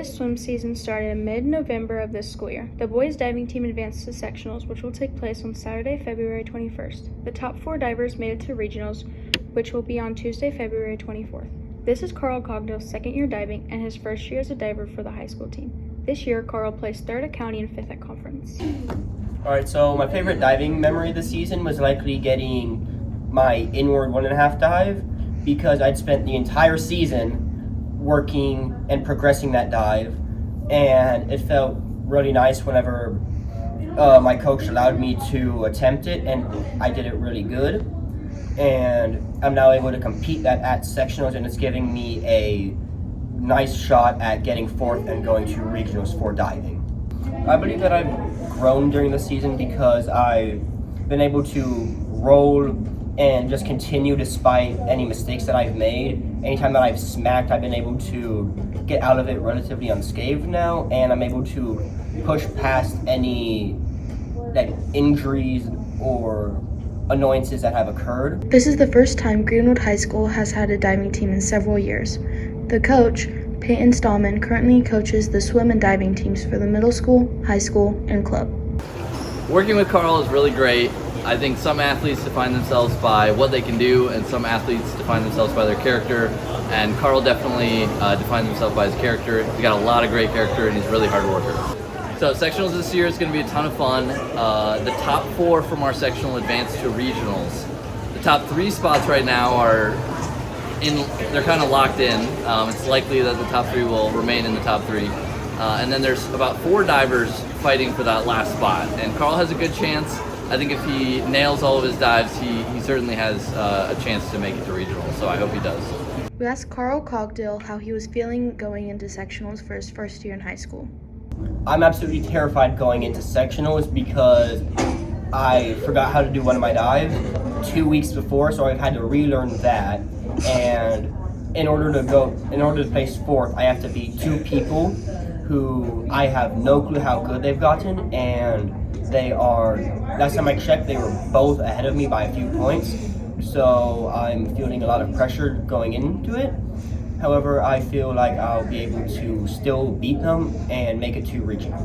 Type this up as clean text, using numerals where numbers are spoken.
this swim season started in mid-November of this school year. The boys diving team advanced to sectionals, which will take place on Saturday, February 21st. The top 4 divers made it to regionals, which will be on Tuesday, February 24th. This is Carl Cogdill's second year diving and his first year as a diver for the high school team. This year, Carl placed 3rd at county and 5th at conference. Alright, so my favorite diving memory this season was likely getting my inward 1.5 dive, because I'd spent the entire season working and progressing that dive, and it felt really nice whenever my coach allowed me to attempt it, and I did it really good, and I'm now able to compete that at sectionals, and it's giving me a nice shot at getting 4th and going to regionals for diving. I believe that I've grown during the season because I've been able to roll and just continue despite any mistakes that I've made. Anytime that I've smacked, I've been able to get out of it relatively unscathed now, and I'm able to push past any injuries or annoyances that have occurred. This is the first time Greenwood High School has had a diving team in several years. The coach, Peyton Stallman, currently coaches the swim and diving teams for the middle school, high school, and club. Working with Carl is really great. I think some athletes define themselves by what they can do, and some athletes define themselves by their character, and Carl definitely defines himself by his character. He's got a lot of great character, and he's a really hard worker. So sectionals this year is going to be a ton of fun. The top 4 from our sectional advance to regionals. The top 3 spots right now they're kind of locked in. It's likely that the top 3 will remain in the top 3. And then there's about 4 divers fighting for that last spot, and Carl has a good chance. I think if he nails all of his dives, he certainly has a chance to make it to regionals, so I hope he does. We asked Carl Cogdill how he was feeling going into sectionals for his first year in high school. I'm absolutely terrified going into sectionals because I forgot how to do one of my dives 2 weeks before, so I've had to relearn that. And in order to place 4th, I have to beat 2 people who I have no clue how good they've gotten, and last time I checked, they were both ahead of me by a few points, so I'm feeling a lot of pressure going into it. However, I feel like I'll be able to still beat them and make it to regionals.